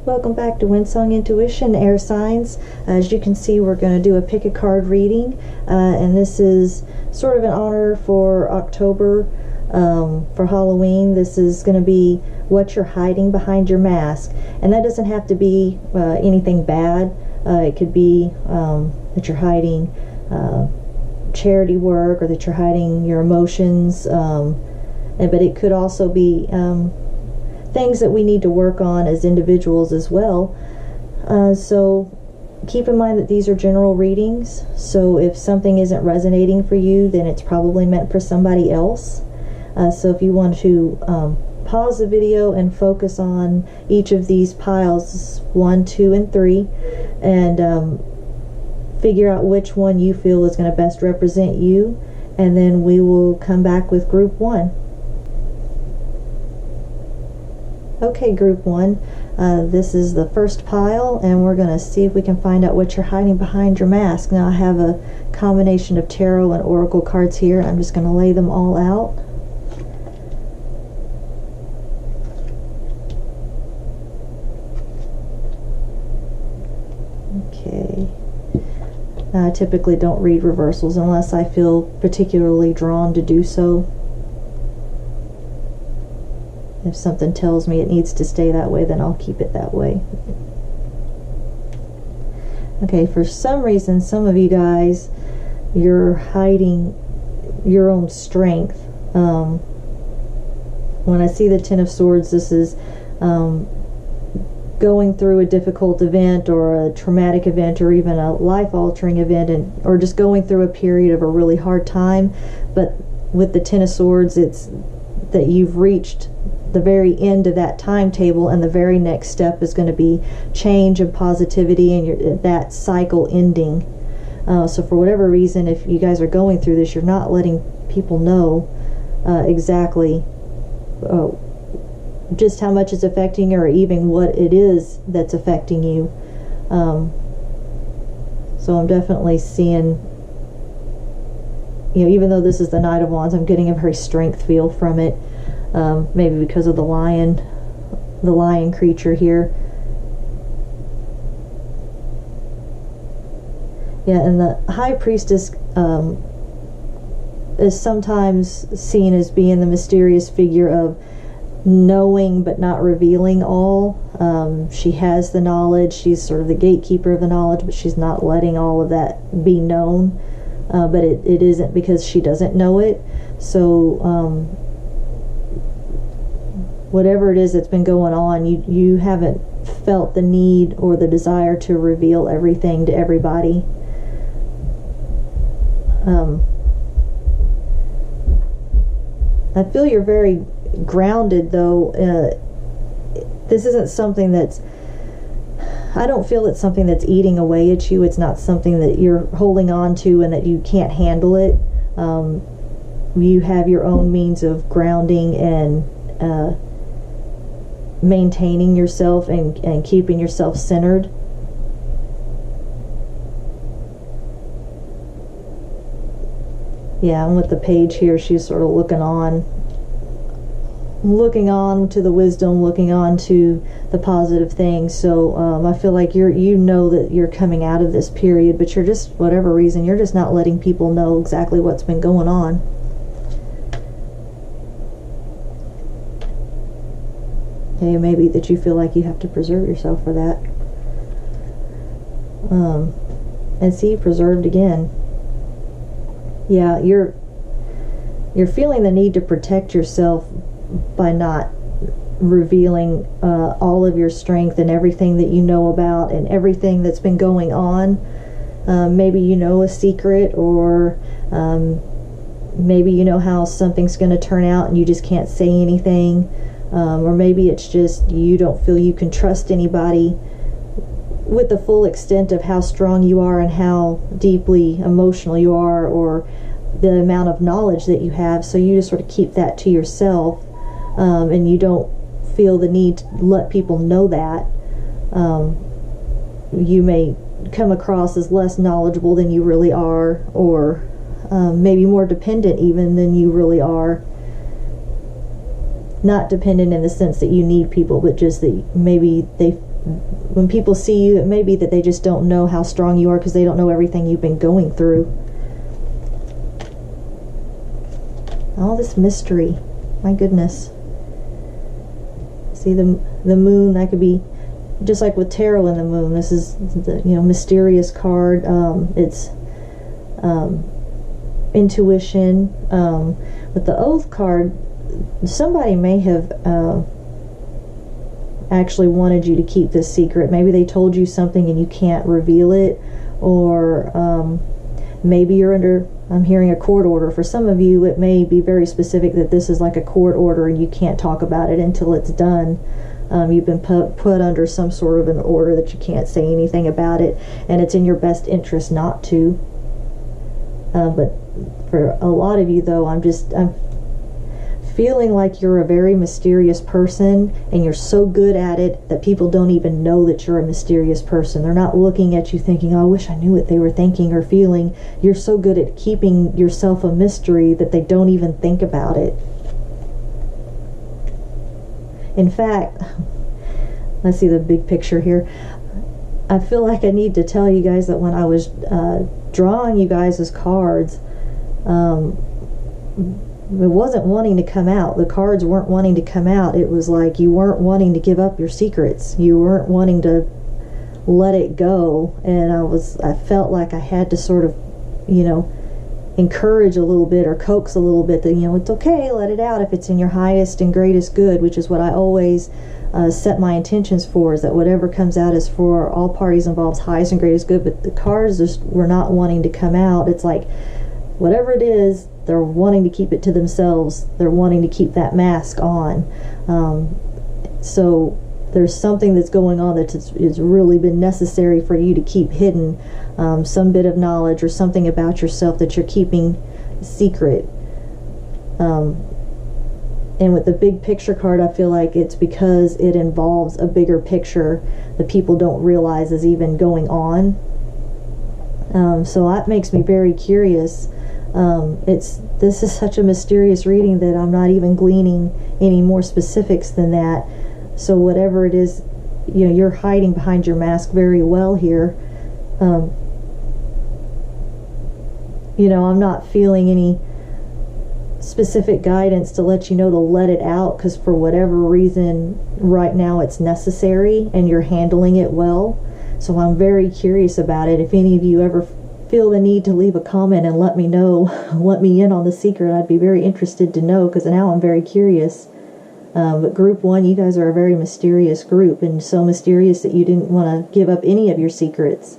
Welcome back to Windsong Intuition, air signs. As you can see, we're going to do a pick a card reading, and this is sort of in honor for October, for Halloween. This is going to be what you're hiding behind your mask, and that doesn't have to be anything bad. It could be that you're hiding charity work, or that you're hiding your emotions, but it could also be things that we need to work on as individuals as well. So keep in mind that these are general readings, so if something isn't resonating for you, then it's probably meant for somebody else. So if you want to pause the video and focus on each of these piles, 1, 2, and 3, and figure out which one you feel is going to best represent you, and then we will come back with group 1. Okay, group 1, this is the first pile, and we're going to see if we can find out what you're hiding behind your mask. Now I have a combination of tarot and oracle cards here. I'm just going to lay them all out. Okay. Now, I typically don't read reversals unless I feel particularly drawn to do so. If something tells me it needs to stay that way, then I'll keep it that way. Okay, for some reason, some of you guys, you're hiding your own strength. When I see the Ten of Swords, this is going through a difficult event, or a traumatic event, or even a life-altering event, or just going through a period of a really hard time. But with the Ten of Swords, it's that you've reached the very end of that timetable, and the very next step is going to be change and positivity, and that cycle ending. So for whatever reason, if you guys are going through this, you're not letting people know exactly just how much it's affecting you, or even what it is that's affecting you. So I'm definitely seeing, even though this is the Knight of Wands, I'm getting a very strength feel from it. Maybe because of the lion creature here. Yeah, and the High Priestess is sometimes seen as being the mysterious figure of knowing but not revealing all. She has the knowledge, she's sort of the gatekeeper of the knowledge, but she's not letting all of that be known. But it isn't because she doesn't know it. So whatever it is that's been going on, you haven't felt the need or the desire to reveal everything to everybody. I feel you're very grounded, though. This isn't something that's, I don't feel it's something that's eating away at you. It's not something that you're holding on to and that you can't handle it. You have your own means of grounding and maintaining yourself and keeping yourself centered. Yeah, and with the page here, she's sort of looking on to the wisdom, looking on to the positive things. So I feel like you know that you're coming out of this period, but you're just, whatever reason, you're just not letting people know exactly what's been going on. Okay, maybe that you feel like you have to preserve yourself for that. And see, preserved again. Yeah, you're feeling the need to protect yourself by not revealing all of your strength and everything that you know about and everything that's been going on. Maybe you know a secret, or maybe you know how something's going to turn out and you just can't say anything. Or maybe it's just you don't feel you can trust anybody with the full extent of how strong you are and how deeply emotional you are, or the amount of knowledge that you have, so you just sort of keep that to yourself, and you don't feel the need to let people know that. You may come across as less knowledgeable than you really are, or maybe more dependent even than you really are. Not dependent in the sense that you need people, but just that maybe when people see you, it may be that they just don't know how strong you are because they don't know everything you've been going through. All this mystery, my goodness. See the moon, that could be just like with tarot and the moon. This is the, you know, mysterious card. It's intuition. With the oath card, somebody may have actually wanted you to keep this secret. Maybe they told you something and you can't reveal it, or maybe you're under, I'm hearing a court order. For some of you, it may be very specific that this is like a court order and you can't talk about it until it's done. You've been put under some sort of an order that you can't say anything about it, and it's in your best interest not to. But for a lot of you, though, I'm feeling like you're a very mysterious person, and you're so good at it that people don't even know that you're a mysterious person. They're not looking at you thinking, oh, I wish I knew what they were thinking or feeling. You're so good at keeping yourself a mystery that they don't even think about it. In fact, let's see the big picture here. I feel like I need to tell you guys that when I was drawing you guys as cards, it wasn't wanting to come out. The cards weren't wanting to come out. It was like you weren't wanting to give up your secrets. You weren't wanting to let it go. And I felt like I had to sort of, you know, encourage a little bit or coax a little bit that, you know, it's okay, let it out if it's in your highest and greatest good, which is what I always set my intentions for, is that whatever comes out is for all parties involved's highest and greatest good. But the cards just were not wanting to come out. It's like whatever it is, they're wanting to keep it to themselves. They're wanting to keep that mask on. So there's something that's going on that it's really been necessary for you to keep hidden, some bit of knowledge or something about yourself that you're keeping secret. And with the big picture card, I feel like it's because it involves a bigger picture that people don't realize is even going on. So that makes me very curious. This is such a mysterious reading that I'm not even gleaning any more specifics than that. So whatever it is, you know, you're hiding behind your mask very well here. You know, I'm not feeling any specific guidance to let you know to let it out, because for whatever reason right now it's necessary and you're handling it well. So I'm very curious about it. If any of you ever feel the need to leave a comment and let me know, let me in on the secret, I'd be very interested to know, because now I'm very curious. But group one, you guys are a very mysterious group, and so mysterious that you didn't want to give up any of your secrets.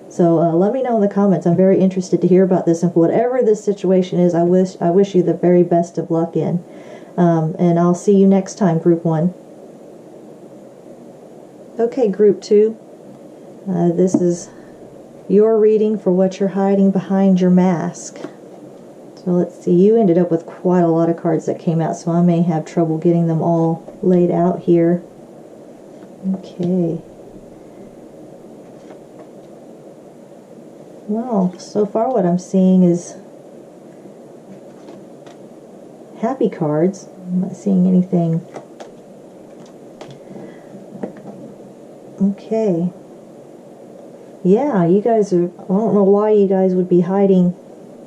So let me know in the comments. I'm very interested to hear about this, and whatever this situation is, I wish you the very best of luck in. And I'll see you next time, group one. Okay, group two. This is your reading for what you're hiding behind your mask. So let's see, you ended up with quite a lot of cards that came out, so I may have trouble getting them all laid out here. Okay. Well, so far what I'm seeing is happy cards. I'm not seeing anything. Okay. Yeah, you guys are, I don't know why you guys would be hiding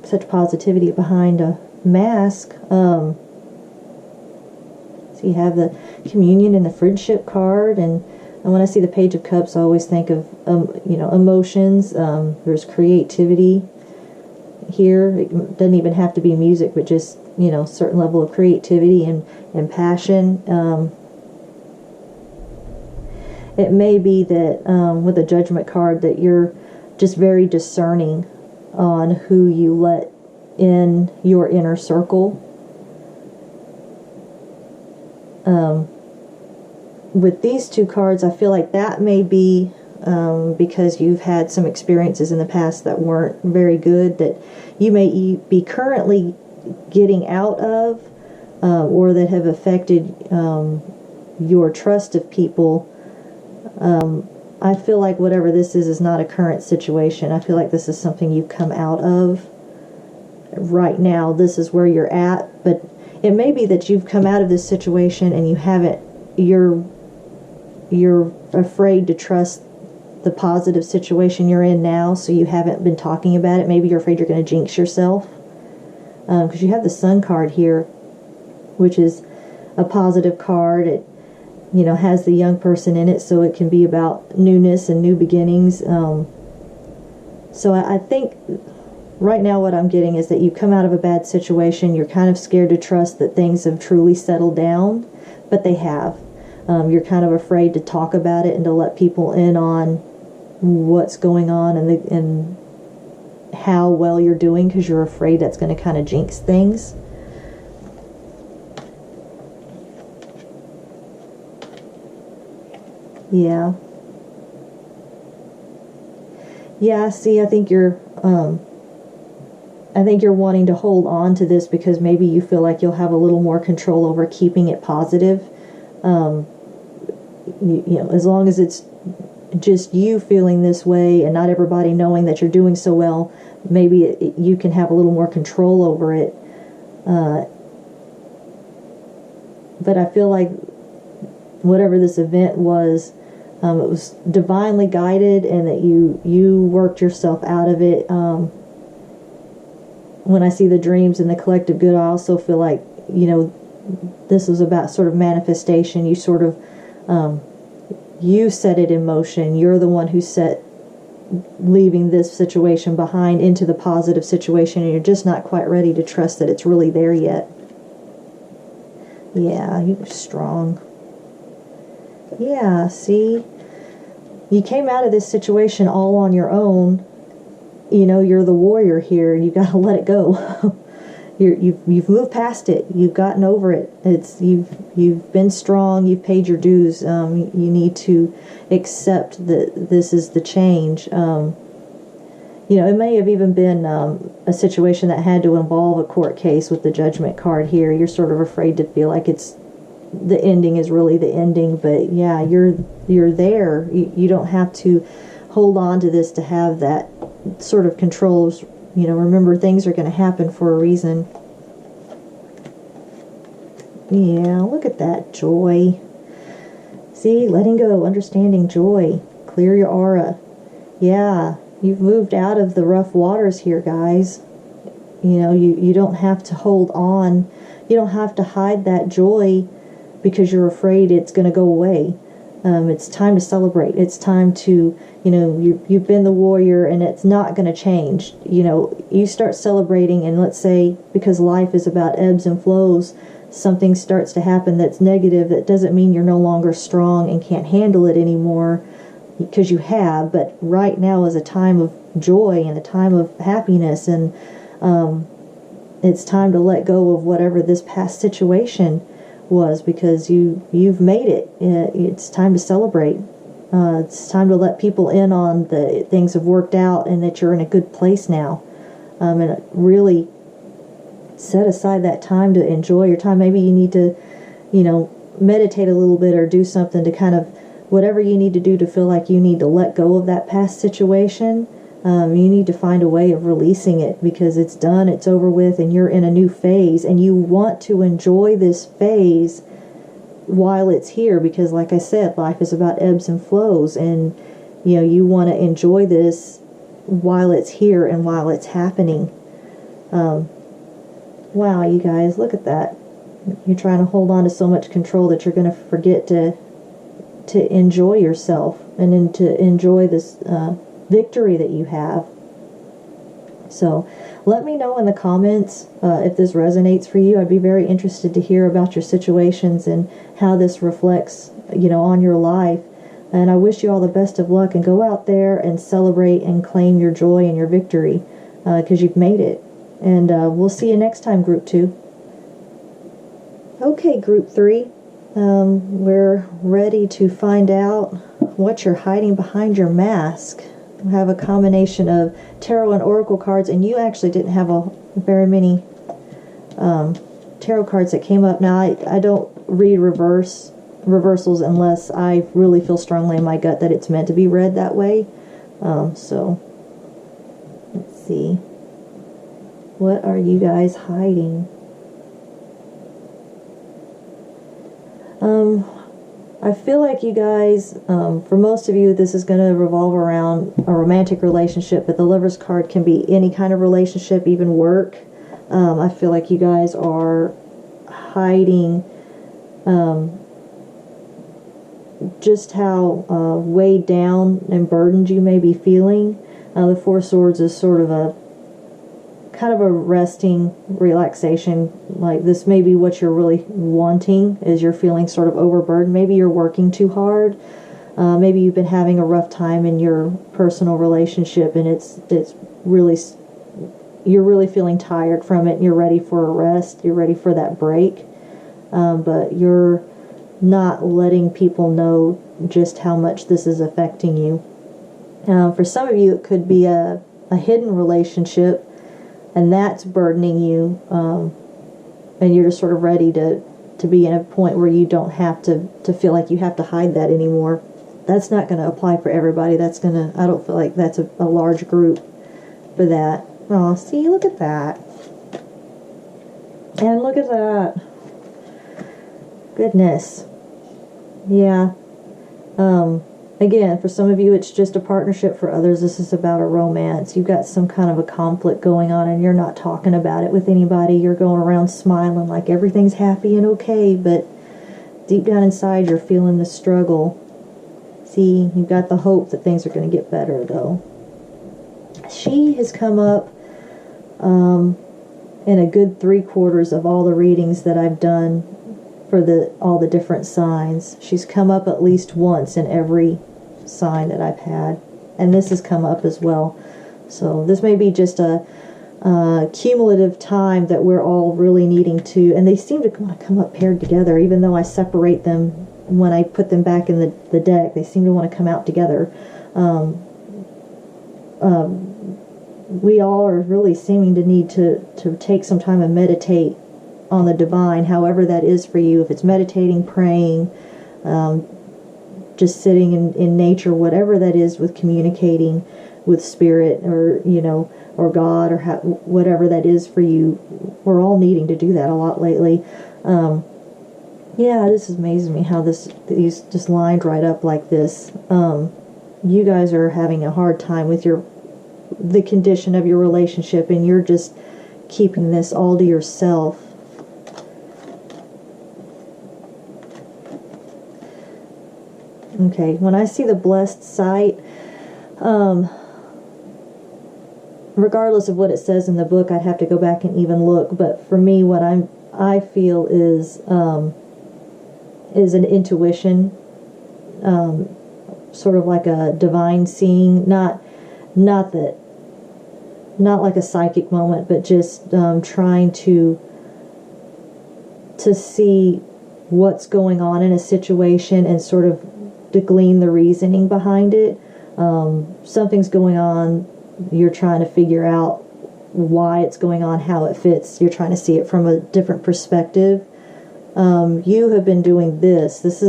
such positivity behind a mask. So you have the communion and the friendship card, and when I see the Page of Cups, I always think of you know, emotions. There's creativity here. It doesn't even have to be music, but just, you know, certain level of creativity and passion. It may be that with a Judgment card that you're just very discerning on who you let in your inner circle. With these two cards, I feel like that may be because you've had some experiences in the past that weren't very good, that you may be currently getting out of, or that have affected your trust of people. I feel like whatever this is not a current situation. I feel like this is something you've come out of. Right now, this is where you're at, but it may be that you've come out of this situation and you haven't, you're you're afraid to trust the positive situation you're in now, so you haven't been talking about it. Maybe you're afraid you're going to jinx yourself. Because you have the Sun card here, which is a positive card. It, you know, has the young person in it, so it can be about newness and new beginnings. So I think right now what I'm getting is that you come out of a bad situation. You're kind of scared to trust that things have truly settled down, but they have. You're kind of afraid to talk about it and to let people in on what's going on and how well you're doing, because you're afraid that's going to kind of jinx things. Yeah. Yeah, see, I think you're wanting to hold on to this because maybe you feel like you'll have a little more control over keeping it positive. You know, as long as it's just you feeling this way and not everybody knowing that you're doing so well, maybe you can have a little more control over it. But I feel like whatever this event was, it was divinely guided, and that you worked yourself out of it. When I see the dreams and the collective good, I also feel like, you know, this was about sort of manifestation. You sort of, you set it in motion. You're the one who set leaving this situation behind into the positive situation, and you're just not quite ready to trust that it's really there yet. Yeah, you're strong. Yeah, see? You came out of this situation all on your own. You know, you're the warrior here, and you got to let it go. You've moved past it. You've gotten over it. You've been strong. You've paid your dues. You need to accept that this is the change. You know, it may have even been a situation that had to involve a court case with the Judgment card here. You're sort of afraid to feel like the ending is really the ending, but yeah, you're there. You don't have to hold on to this to have that sort of controls. You know, remember, things are going to happen for a reason. Yeah, look at that joy. See, letting go, understanding, joy. Clear your aura. Yeah, you've moved out of the rough waters here, guys. You know, you don't have to hold on. You don't have to hide that joy because you're afraid it's going to go away. It's time to celebrate. It's time to, you know, you've been the warrior, and it's not going to change. You know, you start celebrating, and let's say, because life is about ebbs and flows, something starts to happen that's negative. That doesn't mean you're no longer strong and can't handle it anymore, because you have. But right now is a time of joy and a time of happiness, and it's time to let go of whatever this past situation was, because you've made it. It's time to celebrate. It's time to let people in on the things have worked out and that you're in a good place now. And really set aside that time to enjoy your time. Maybe you need to, you know, meditate a little bit or do something to kind of, whatever you need to do to feel like you need to let go of that past situation. You need to find a way of releasing it, because it's done, it's over with, and you're in a new phase, and you want to enjoy this phase while it's here, because like I said, life is about ebbs and flows, and you know, you want to enjoy this while it's here and while it's happening. Wow, you guys, look at that. You're trying to hold on to so much control that you're going to forget to enjoy yourself and then to enjoy this victory that you have. So let me know in the comments if this resonates for you. I'd be very interested to hear about your situations and how this reflects, you know, on your life. And I wish you all the best of luck, and go out there and celebrate and claim your joy and your victory, because you've made it. And we'll see you next time, Group 2. Okay, Group 3. We're ready to find out what you're hiding behind your mask. We have a combination of tarot and oracle cards, and you actually didn't have very many tarot cards that came up. Now, I don't read reversals unless I really feel strongly in my gut that it's meant to be read that way. So, let's see. What are you guys hiding? I feel like you guys, for most of you, this is going to revolve around a romantic relationship, but the Lover's card can be any kind of relationship, even work. I feel like you guys are hiding just how weighed down and burdened you may be feeling. The Four of Swords is sort of a kind of a resting relaxation. Like, this may be what you're really wanting, is you're feeling sort of overburdened. Maybe you're working too hard. Maybe you've been having a rough time in your personal relationship, and it's really, you're really feeling tired from it, and you're ready for a rest. You're ready for that break, but you're not letting people know just how much this is affecting you. For some of you, it could be a hidden relationship, and that's burdening you, and you're just sort of ready to be in a point where you don't have to feel like you have to hide that anymore. That's not going to apply for everybody. I don't feel like that's a large group for that. Oh, see, look at that. And look at that. Goodness. Yeah. Again, for some of you, it's just a partnership. For others, this is about a romance. You've got some kind of a conflict going on, and you're not talking about it with anybody. You're going around smiling like everything's happy and okay, but deep down inside, you're feeling the struggle. See, you've got the hope that things are going to get better, though. She has come up in a good 3/4 of all the readings that I've done for all the different signs. She's come up at least once in every sign that I've had, and this has come up as well. So this may be just a cumulative time that we're all really needing to, and they seem to want to come up paired together, even though I separate them when I put them back in the deck. They seem to want to come out together. We all are really seeming to need to take some time and meditate on the divine, however that is for you. If it's meditating, praying, just sitting in nature, whatever that is, with communicating with spirit, or or God, or whatever that is for you. We're all needing to do that a lot lately. Yeah, this amazes me how these just lined right up like this. You guys are having a hard time with the condition of your relationship, and you're just keeping this all to yourself. Okay, when I see the blessed sight, regardless of what it says in the book, I'd have to go back and even look. But for me, what I feel is an intuition, sort of like a divine seeing, not like a psychic moment, but just trying to see what's going on in a situation and sort of to glean the reasoning behind it. Something's going on, you're trying to figure out why it's going on, how it fits. You're trying to see it from a different perspective. You have been doing this. This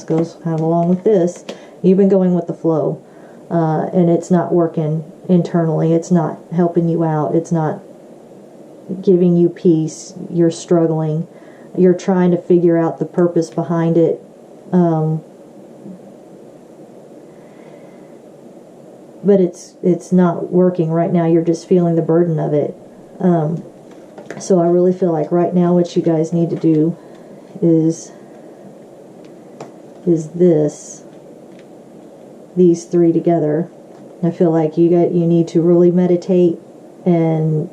goes kind of along with this. You've been going with the flow, and it's not working internally. It's not helping you out. It's not giving you peace. You're struggling. You're trying to figure out the purpose behind it. But it's not working right now. You're just feeling the burden of it. So I really feel like right now what you guys need to do is these three together. I feel like you need to really meditate and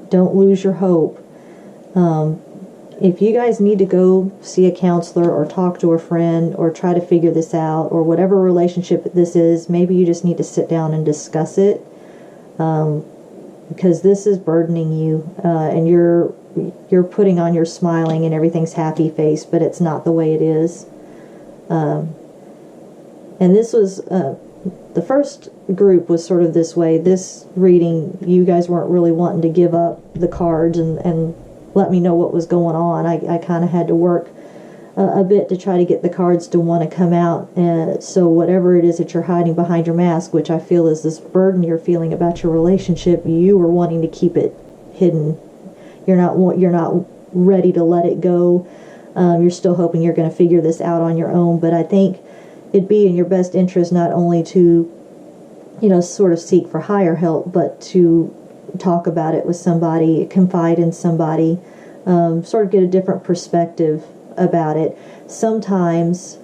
don't lose your hope. If you guys need to go see a counselor or talk to a friend or try to figure this out, or whatever relationship this is, maybe you just need to sit down and discuss it, because this is burdening you, and you're putting on your smiling and everything's happy face, but it's not the way it is. And this was the first group was sort of this way. This reading, you guys weren't really wanting to give up the cards and let me know what was going on. I kind of had to work a bit to try to get the cards to want to come out. And so whatever it is that you're hiding behind your mask, which I feel is this burden you're feeling about your relationship, you were wanting to keep it hidden. You're not ready to let it go. You're still hoping you're going to figure this out on your own, but I think it'd be in your best interest not only to, sort of seek for higher help, but to talk about it with somebody, confide in somebody, sort of get a different perspective about it. Sometimes,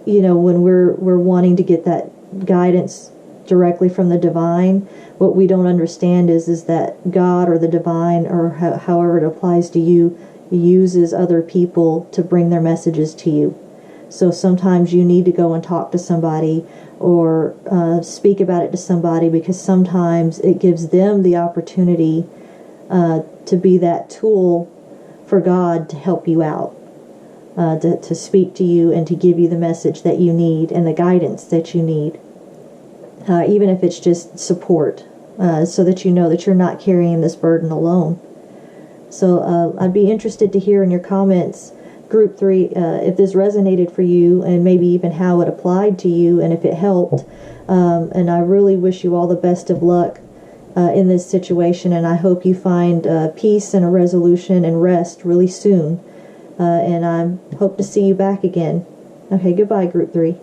when we're wanting to get that guidance directly from the divine, what we don't understand is that God or the divine, or however it applies to you, uses other people to bring their messages to you. So sometimes you need to go and talk to somebody or speak about it to somebody, because sometimes it gives them the opportunity to be that tool for God to help you out, to speak to you and to give you the message that you need and the guidance that you need, even if it's just support, so that you know that you're not carrying this burden alone. So I'd be interested to hear in your comments, Group 3, if this resonated for you, and maybe even how it applied to you and if it helped. And I really wish you all the best of luck in this situation, and I hope you find peace and a resolution and rest really soon. And I hope to see you back again. Okay, goodbye, Group 3.